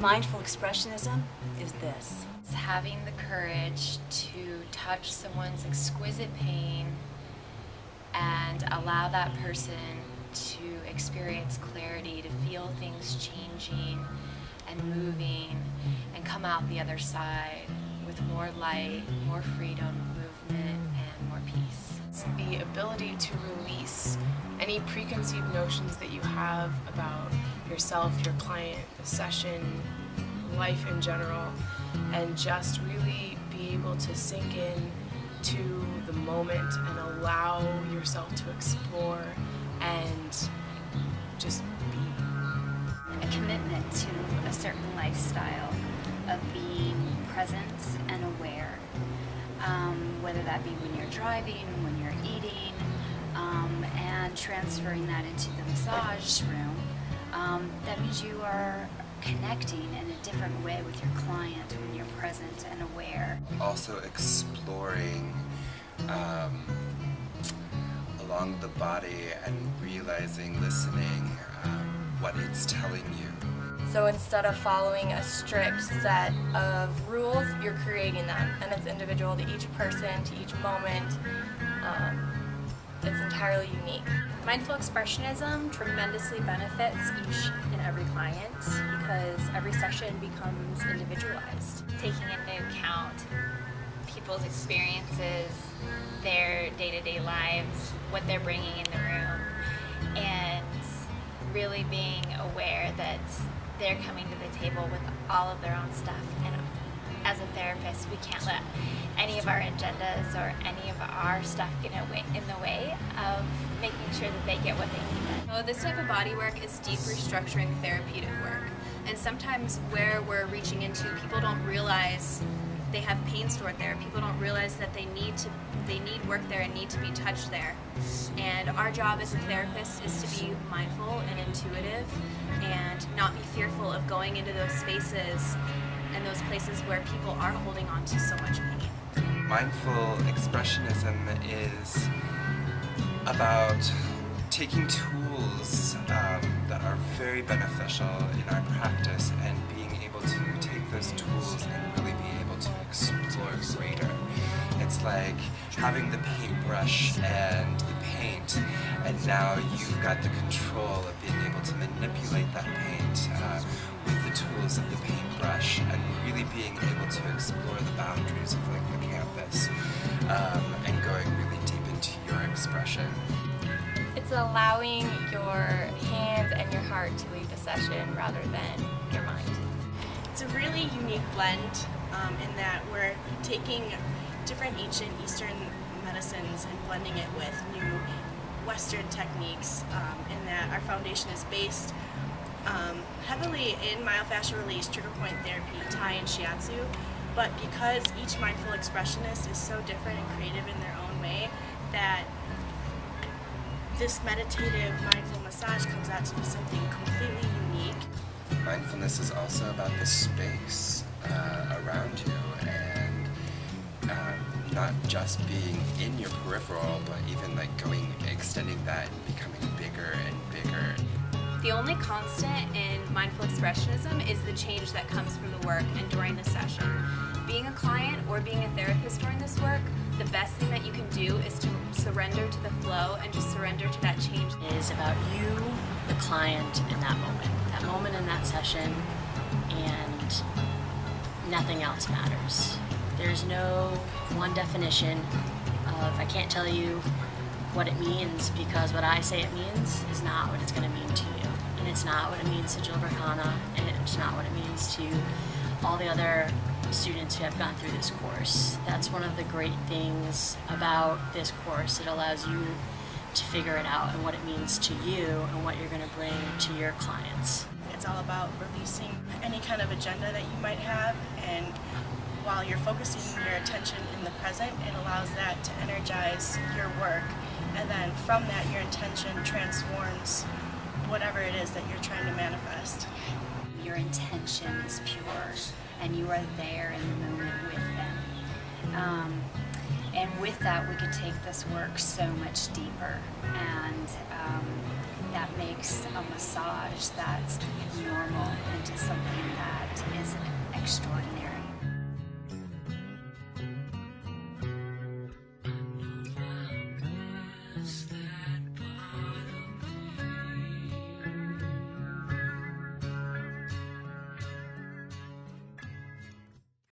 Mindful expressionism is this. It's having the courage to touch someone's exquisite pain and allow that person to experience clarity, to feel things changing and moving, and come out the other side with more light, more freedom, movement, and more peace. It's the ability to release any preconceived notions that you have about yourself, your client, the session, life in general, and just really be able to sink in to the moment and allow yourself to explore and just be. A commitment to a certain lifestyle of being present and aware, whether that be when you're driving, when you're eating, and transferring that into the massage room. That means you are connecting in a different way with your client when you're present and aware. Also exploring along the body and realizing, listening, what it's telling you. So instead of following a strict set of rules, you're creating them, and it's individual to each person, to each moment. It's entirely unique. Mindful expressionism tremendously benefits each and every client because every session becomes individualized. Taking into account people's experiences, their day-to-day lives, what they're bringing in the room, and really being aware that they're coming to the table with all of their own stuff. And as a therapist, we can't let any of our agendas or any of our stuff get in the way of making sure that they get what they need. So this type of body work is deep restructuring therapeutic work. And sometimes where we're reaching into, people don't realize they have pain stored there. People don't realize that they need work there and need to be touched there. And our job as a therapist is to be mindful and intuitive and not be fearful of going into those spaces and those places where people are holding on to so much pain. Mindful expressionism is about taking tools that are very beneficial in our practice and being able to take those tools and really be able to explore greater. It's like having the paintbrush and the paint, and now you've got the control of being able to manipulate that paint with the tools of the paintbrush and really being able to explore the boundaries of like the canvas and going really deep into your expression. It's allowing your hands and your heart to lead the session rather than your mind. It's a really unique blend in that we're taking different ancient Eastern medicines and blending it with new Western techniques, in that our foundation is based heavily in myofascial release, trigger point therapy, Thai and Shiatsu, but because each mindful expressionist is so different and creative in their own way, that this meditative mindful massage comes out to be something completely unique. Mindfulness is also about the space around you and not just being in your peripheral, but even like extending that and becoming bigger and bigger. The only constant in mindful expressionism is the change that comes from the work and during the session. Being a client or being a therapist during this work, the best thing that you can do is to surrender to the flow and just surrender to that change. It is about you, the client, in that moment in that session, and nothing else matters. There's no one definition of, I can't tell you what it means because what I say it means is not what it's going to mean to you. And it's not what it means to Jill Berkana, and it's not what it means to all the other students who have gone through this course. That's one of the great things about this course. It allows you to figure it out and what it means to you and what you're going to bring to your clients. It's all about releasing any kind of agenda that you might have, and while you're focusing your attention in the present, it allows that to energize your work, and then from that your intention transforms whatever it is that you're trying to manifest. Your intention is pure, and you are there in the moment with them. And with that, we could take this work so much deeper and that makes a massage that's normal into something that is extraordinary.